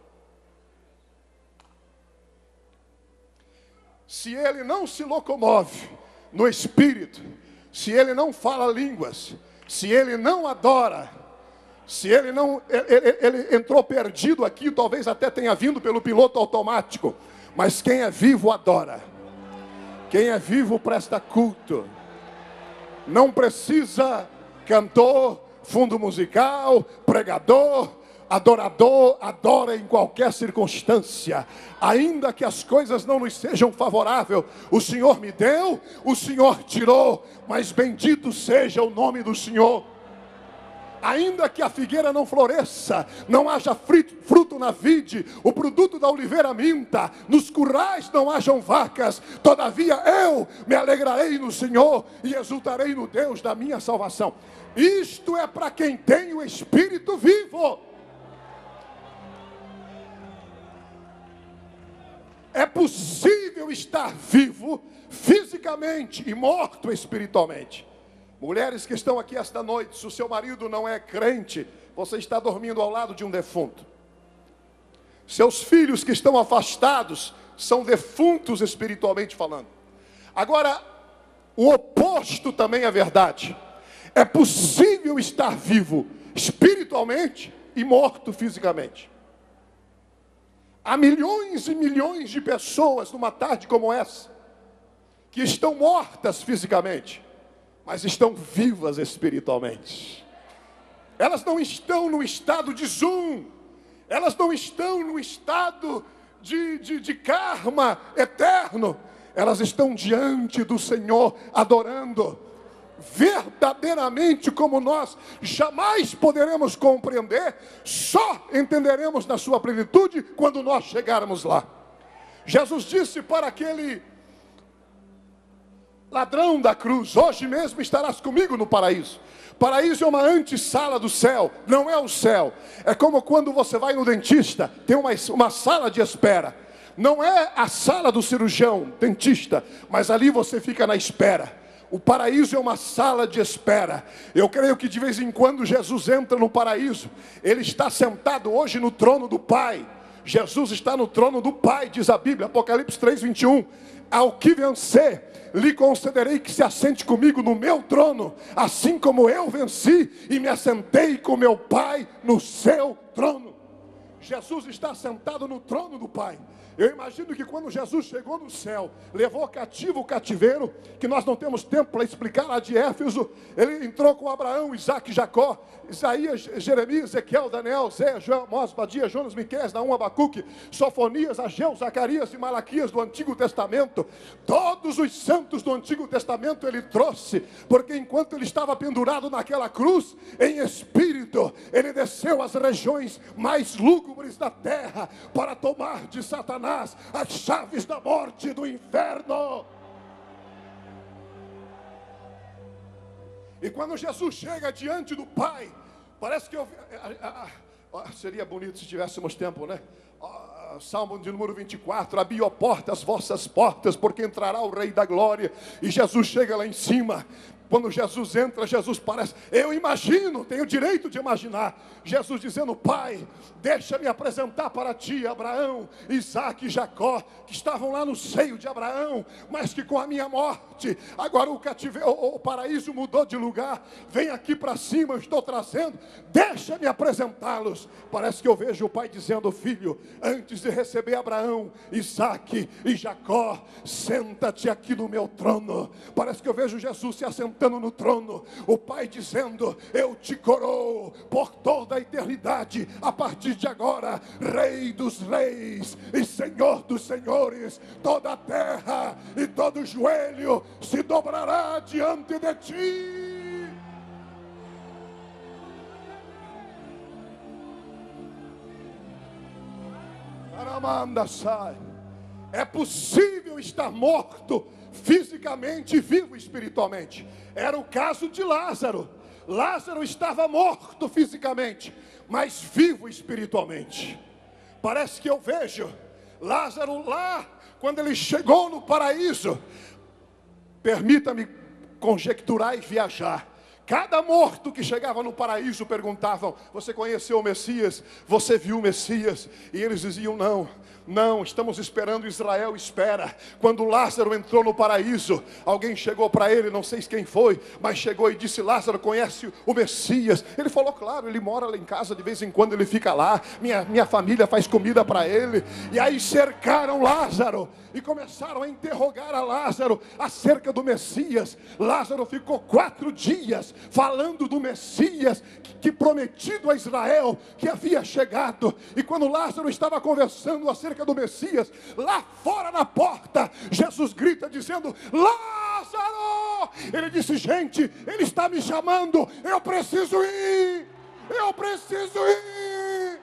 Se ele não se locomove no espírito, se ele não fala línguas, se ele não adora, se ele não, ele entrou perdido aqui, talvez até tenha vindo pelo piloto automático, mas quem é vivo adora, quem é vivo presta culto. Não precisa cantor, fundo musical, pregador, adorador, adora em qualquer circunstância. Ainda que as coisas não nos sejam favoráveis, o Senhor me deu, o Senhor tirou, mas bendito seja o nome do Senhor. Ainda que a figueira não floresça, não haja fruto na vide, o produto da oliveira minta, nos currais não hajam vacas, todavia eu me alegrarei no Senhor e exultarei no Deus da minha salvação. Isto é para quem tem o Espírito vivo. É possível estar vivo fisicamente e morto espiritualmente. Mulheres que estão aqui esta noite, se o seu marido não é crente, você está dormindo ao lado de um defunto. Seus filhos que estão afastados são defuntos espiritualmente falando. Agora, o oposto também é verdade. É possível estar vivo espiritualmente e morto fisicamente. Há milhões e milhões de pessoas numa tarde como essa que estão mortas fisicamente, mas estão vivas espiritualmente. Elas não estão no estado de Zoom, elas não estão no estado de karma eterno, elas estão diante do Senhor adorando, verdadeiramente como nós jamais poderemos compreender, só entenderemos na sua plenitude quando nós chegarmos lá. Jesus disse para aquele ladrão da cruz: hoje mesmo estarás comigo no paraíso. Paraíso é uma antessala do céu, não é o céu. É como quando você vai no dentista, tem uma sala de espera. Não é a sala do cirurgião, dentista, mas ali você fica na espera. O paraíso é uma sala de espera. Eu creio que de vez em quando Jesus entra no paraíso. Ele está sentado hoje no trono do Pai. Jesus está no trono do Pai, diz a Bíblia, Apocalipse 3:21. Ao que vencer, lhe concederei que se assente comigo no meu trono, assim como eu venci e me assentei com meu Pai no seu trono. Jesus está sentado no trono do Pai. Eu imagino que quando Jesus chegou no céu, levou cativo o cativeiro, que nós não temos tempo para explicar lá de Éfeso, ele entrou com Abraão, Isaac e Jacó, Isaías, Jeremias, Ezequiel, Daniel, Zé, Joel, Amós, Badia, Jonas, Miqueias, Naum, Abacuque, Sofonias, Ageu, Zacarias e Malaquias do Antigo Testamento. Todos os santos do Antigo Testamento ele trouxe, porque enquanto ele estava pendurado naquela cruz, em espírito, ele desceu desceu às regiões mais lúgubres da terra para tomar de Satanás as chaves da morte e do inferno. E quando Jesus chega diante do Pai, parece que seria bonito se tivéssemos tempo, né? Salmo de número 24, abri a porta, as vossas portas, porque entrará o Rei da Glória. E Jesus chega lá em cima. Quando Jesus entra, Jesus parece, eu imagino, tenho o direito de imaginar, Jesus dizendo: Pai, deixa-me apresentar para ti Abraão, Isaque e Jacó, que estavam lá no seio de Abraão, mas que com a minha morte, agora o paraíso mudou de lugar, vem aqui para cima, eu estou trazendo, deixa-me apresentá-los. Parece que eu vejo o Pai dizendo: filho, antes de receber Abraão, Isaque e Jacó, senta-te aqui no meu trono. Parece que eu vejo Jesus se assentando no trono, o Pai dizendo: eu te coroo por toda a eternidade, a partir de agora, Rei dos reis e Senhor dos senhores. Toda a terra e todo joelho se dobrará diante de ti. Aramanda sai. É possível estar morto fisicamente e vivo espiritualmente. Era o caso de Lázaro. Lázaro estava morto fisicamente, mas vivo espiritualmente. Parece que eu vejo Lázaro lá, quando ele chegou no paraíso. Permita-me conjecturar e viajar. Cada morto que chegava no paraíso perguntavam: você conheceu o Messias? Você viu o Messias? E eles diziam: não, estamos esperando, Israel espera. Quando Lázaro entrou no paraíso, alguém chegou para ele, não sei quem foi, mas chegou e disse: Lázaro, conhece o Messias? Ele falou: claro, ele mora lá em casa, de vez em quando ele fica lá, minha família faz comida para ele. E aí cercaram Lázaro e começaram a interrogar a Lázaro acerca do Messias. Lázaro ficou 4 dias falando do Messias que prometido a Israel, que havia chegado. E quando Lázaro estava conversando acerca do Messias, lá fora na porta, Jesus grita dizendo: Lázaro! Ele disse: gente, ele está me chamando, eu preciso ir, eu preciso ir.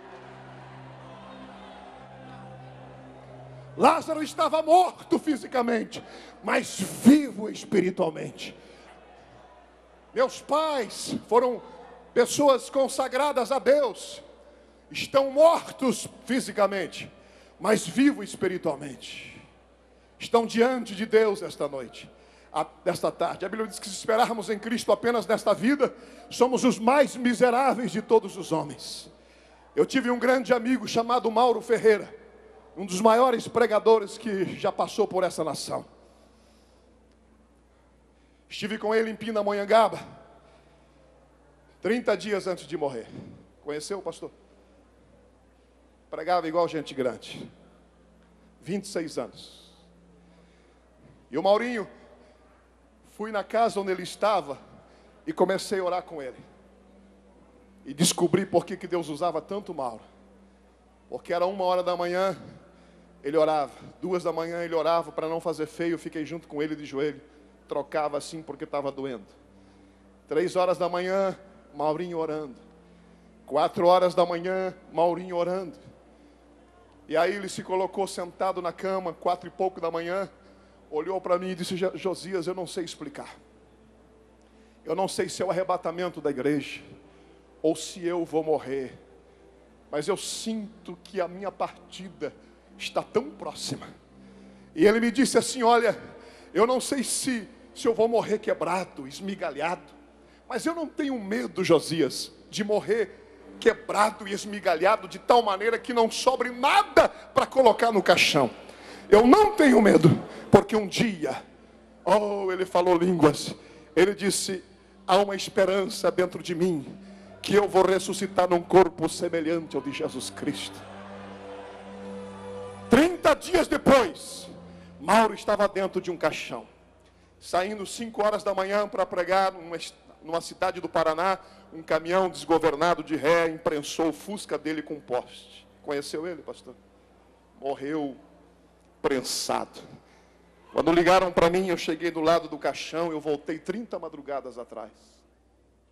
Lázaro estava morto fisicamente, mas vivo espiritualmente. Meus pais foram pessoas consagradas a Deus, estão mortos fisicamente, mas vivos espiritualmente. Estão diante de Deus esta noite, desta tarde. A Bíblia diz que se esperarmos em Cristo apenas nesta vida, somos os mais miseráveis de todos os homens. Eu tive um grande amigo chamado Mauro Ferreira, um dos maiores pregadores que já passou por essa nação. Estive com ele em Pindamonhangaba, 30 dias antes de morrer. Conheceu o pastor? Pregava igual gente grande, 26 anos. E o Maurinho, fui na casa onde ele estava e comecei a orar com ele. E descobri por que Deus usava tanto Mauro. Porque era 1h da manhã, ele orava. 2 da manhã ele orava para não fazer feio. Eu fiquei junto com ele de joelho. Trocava assim porque estava doendo. 3 horas da manhã, Maurinho orando. 4 horas da manhã, Maurinho orando. E aí ele se colocou sentado na cama, 4 e pouco da manhã, olhou para mim e disse: Josias, eu não sei explicar. Eu não sei se é o arrebatamento da igreja, ou se eu vou morrer. Mas eu sinto que a minha partida está tão próxima. E ele me disse assim: olha, eu não sei se eu vou morrer quebrado, esmigalhado, mas eu não tenho medo, Josias, de morrer quebrado e esmigalhado de tal maneira que não sobre nada para colocar no caixão. Eu não tenho medo, porque um dia, ele falou línguas, ele disse: há uma esperança dentro de mim, que eu vou ressuscitar num corpo semelhante ao de Jesus Cristo. 30 dias depois, Mauro estava dentro de um caixão, saindo 5 horas da manhã para pregar numa cidade do Paraná. Um caminhão desgovernado de ré imprensou o Fusca dele com um poste. Conheceu ele, pastor? Morreu prensado. Quando ligaram para mim, eu cheguei do lado do caixão, eu voltei 30 madrugadas atrás.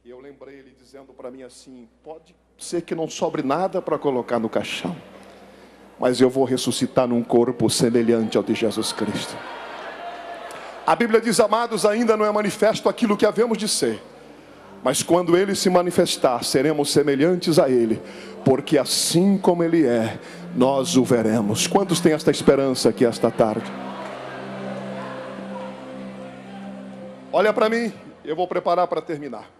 E eu lembrei ele dizendo para mim assim: pode ser que não sobre nada para colocar no caixão, mas eu vou ressuscitar num corpo semelhante ao de Jesus Cristo. A Bíblia diz, amados, ainda não é manifesto aquilo que havemos de ser, mas quando Ele se manifestar, seremos semelhantes a Ele, porque assim como Ele é, nós o veremos. Quantos têm esta esperança aqui esta tarde? Olha para mim, eu vou preparar para terminar.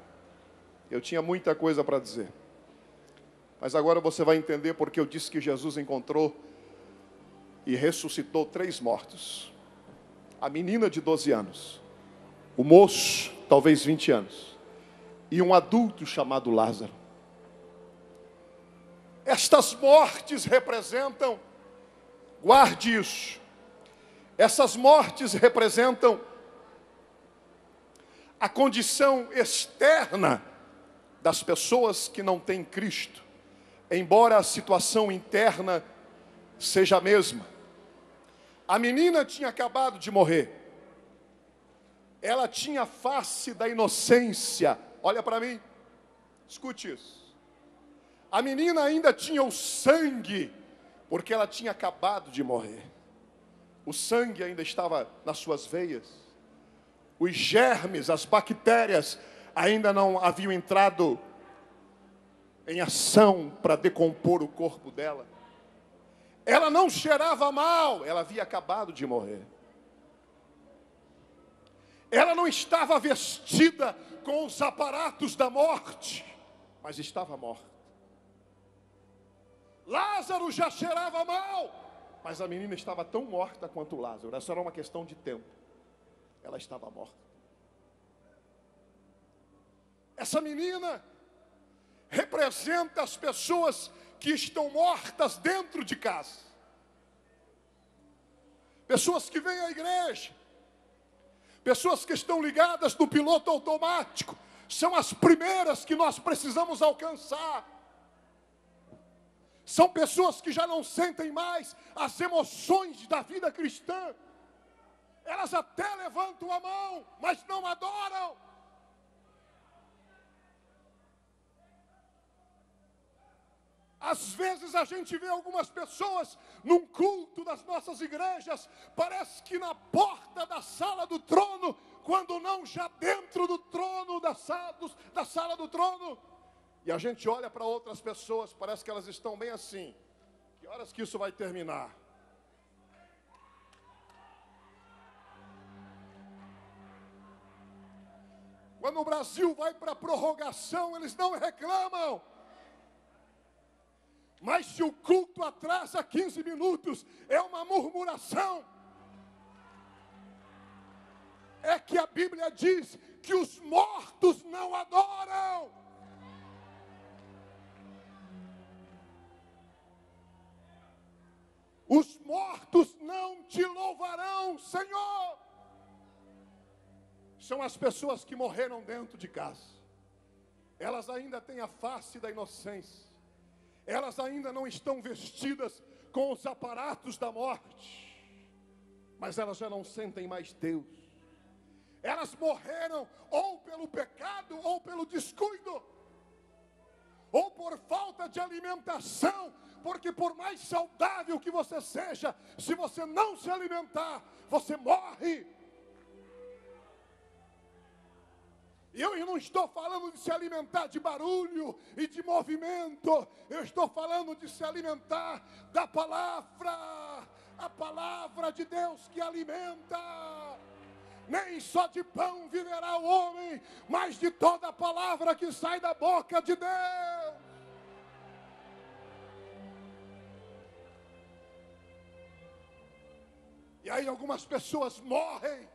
Eu tinha muita coisa para dizer, mas agora você vai entender porque eu disse que Jesus encontrou e ressuscitou 3 mortos. A menina de 12 anos, o moço, talvez 20 anos, e um adulto chamado Lázaro. Estas mortes representam, guarde isso, essas mortes representam a condição externa das pessoas que não têm Cristo, embora a situação interna seja a mesma. A menina tinha acabado de morrer. Ela tinha a face da inocência. Olha para mim, escute isso. A menina ainda tinha o sangue, porque ela tinha acabado de morrer. O sangue ainda estava nas suas veias. Os germes, as bactérias ainda não haviam entrado em ação para decompor o corpo dela. Ela não cheirava mal, ela havia acabado de morrer. Ela não estava vestida com os aparatos da morte, mas estava morta. Lázaro já cheirava mal, mas a menina estava tão morta quanto Lázaro. Essa era uma questão de tempo. Ela estava morta. Essa menina representa as pessoas que estão mortas dentro de casa. Pessoas que vêm à igreja, pessoas que estão ligadas no piloto automático, são as primeiras que nós precisamos alcançar. São pessoas que já não sentem mais as emoções da vida cristã. Elas até levantam a mão, mas não adoram. Às vezes a gente vê algumas pessoas num culto das nossas igrejas, parece que na porta da sala do trono, quando não já dentro do trono, da sala do trono. E a gente olha para outras pessoas, parece que elas estão bem assim. Que horas que isso vai terminar? Quando o Brasil vai para a prorrogação, eles não reclamam. Mas se o culto atrasa 15 minutos, é uma murmuração. É que a Bíblia diz que os mortos não adoram. Os mortos não te louvarão, Senhor. São as pessoas que morreram dentro de casa. Elas ainda têm a face da inocência. Elas ainda não estão vestidas com os aparatos da morte, mas elas já não sentem mais Deus. Elas morreram ou pelo pecado, ou pelo descuido, ou por falta de alimentação, porque por mais saudável que você seja, se você não se alimentar, você morre. Eu não estou falando de se alimentar de barulho e de movimento. Eu estou falando de se alimentar da palavra. A palavra de Deus que alimenta. Nem só de pão viverá o homem, mas de toda a palavra que sai da boca de Deus. E aí algumas pessoas morrem.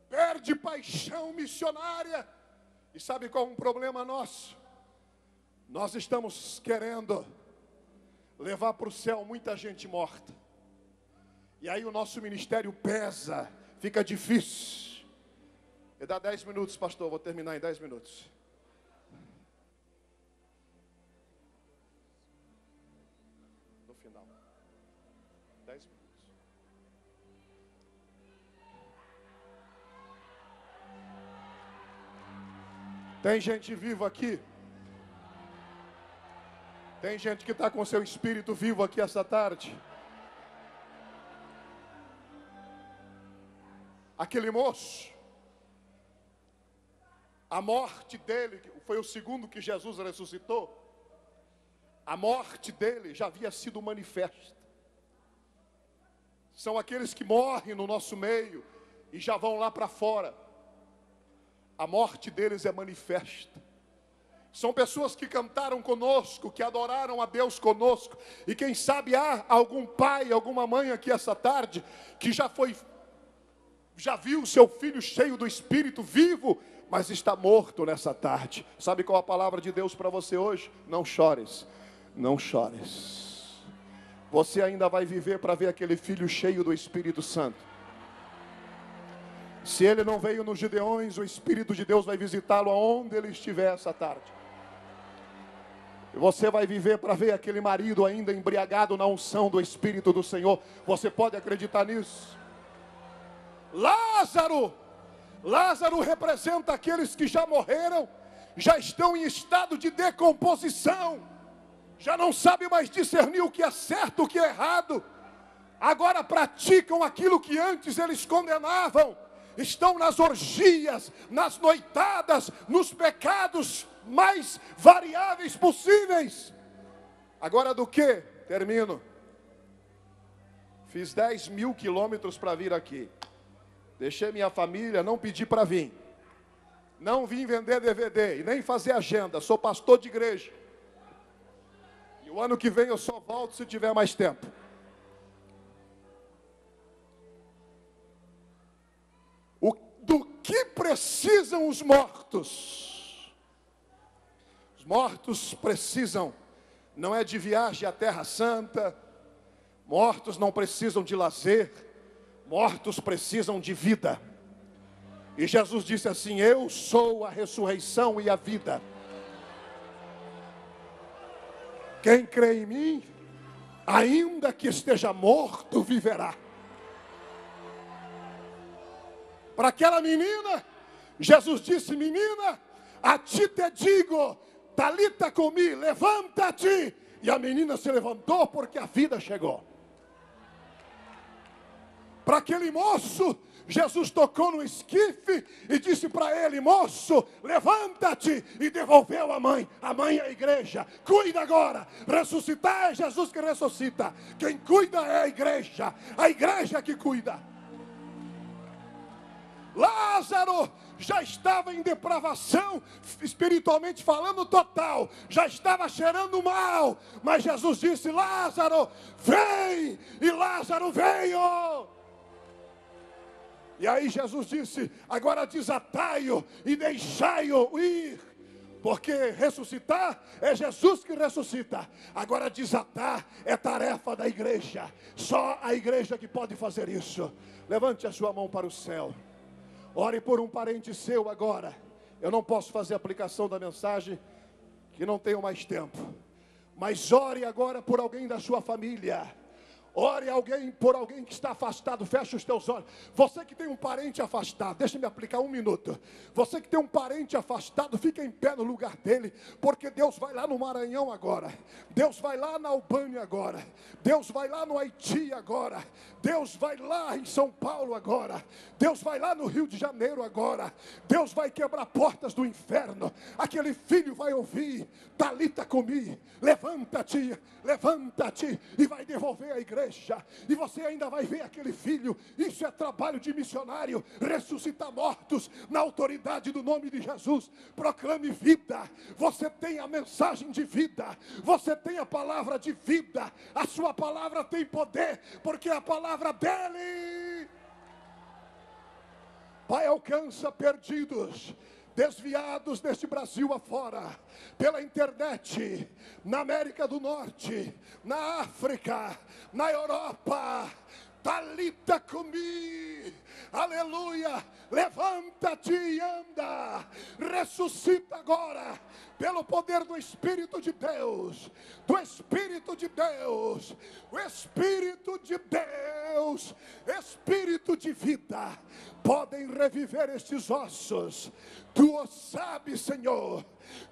Perde paixão missionária. E sabe qual é um problema nosso? Nós estamos querendo levar para o céu muita gente morta. E aí o nosso ministério pesa, fica difícil. Me dá 10 minutos, pastor, vou terminar em 10 minutos. No final. 10 minutos. Tem gente viva aqui? Tem gente que está com seu espírito vivo aqui essa tarde? Aquele moço, a morte dele, foi o segundo que Jesus ressuscitou, a morte dele já havia sido manifesta. São aqueles que morrem no nosso meio e já vão lá para fora. A morte deles é manifesta. São pessoas que cantaram conosco, que adoraram a Deus conosco. E quem sabe há algum pai, alguma mãe aqui essa tarde que já viu o seu filho cheio do Espírito vivo, mas está morto nessa tarde. Sabe qual a palavra de Deus para você hoje? Não chores, não chores. Você ainda vai viver para ver aquele filho cheio do Espírito Santo. Se ele não veio nos Gideões, o Espírito de Deus vai visitá-lo aonde ele estiver essa tarde. E você vai viver para ver aquele marido ainda embriagado na unção do Espírito do Senhor. Você pode acreditar nisso? Lázaro representa aqueles que já morreram, já estão em estado de decomposição, já não sabem mais discernir o que é certo, o que é errado. Agora praticam aquilo que antes eles condenavam. Estão nas orgias, nas noitadas, nos pecados mais variáveis possíveis. Agora do que? Termino. Fiz 10.000 quilômetros para vir aqui. Deixei minha família, não pedi para vir. Não vim vender DVD e nem fazer agenda. Sou pastor de igreja. E o ano que vem eu só volto se tiver mais tempo. Do que precisam os mortos? Os mortos precisam, não é de viagem à Terra Santa. Mortos não precisam de lazer. Mortos precisam de vida. E Jesus disse assim: eu sou a ressurreição e a vida. Quem crê em mim, ainda que esteja morto, viverá. Para aquela menina, Jesus disse: menina, a ti te digo, talita cumi, levanta-te. E a menina se levantou porque a vida chegou. Para aquele moço, Jesus tocou no esquife e disse para ele: moço, levanta-te. E devolveu a mãe é a igreja. Cuida agora. Ressuscitar é Jesus que ressuscita. Quem cuida é a igreja que cuida. Lázaro já estava em depravação, espiritualmente falando, total. Já estava cheirando mal. Mas Jesus disse: Lázaro, vem. E Lázaro veio. E aí Jesus disse: agora desatai-o e deixai-o ir. Porque ressuscitar é Jesus que ressuscita. Agora desatar é tarefa da igreja. Só a igreja que pode fazer isso. Levante a sua mão para o céu. Ore por um parente seu agora. Eu não posso fazer aplicação da mensagem, que não tenho mais tempo. Mas ore agora por alguém da sua família. Ore por alguém que está afastado. Feche os teus olhos. Você que tem um parente afastado, deixa-me aplicar 1 minuto. Você que tem um parente afastado, fica em pé no lugar dele, porque Deus vai lá no Maranhão agora. Deus vai lá na Albânia agora. Deus vai lá no Haiti agora. Deus vai lá em São Paulo agora. Deus vai lá no Rio de Janeiro agora. Deus vai quebrar portas do inferno. Aquele filho vai ouvir: talita cumi, levanta-te, levanta-te. E vai devolver a igreja. E você ainda vai ver aquele filho. Isso é trabalho de missionário. Ressuscitar mortos na autoridade do nome de Jesus. Proclame vida. Você tem a mensagem de vida. Você tem a palavra de vida. A sua palavra tem poder, porque é a palavra dele. Pai, alcança perdidos, desviados deste Brasil afora, pela internet, na América do Norte, na África, na Europa. Talita cumi, aleluia, levanta-te e anda, ressuscita agora, pelo poder do Espírito de Deus, o Espírito de Deus Deus, Espírito de vida, podem reviver estes ossos. Tu o sabes, Senhor.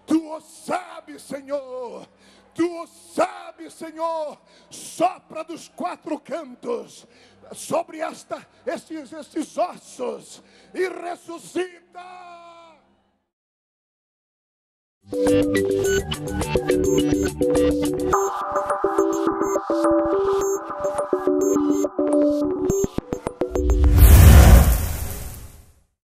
Tu o sabes, Senhor. Tu o sabes, Senhor. Sopra dos quatro cantos sobre estes ossos e ressuscita.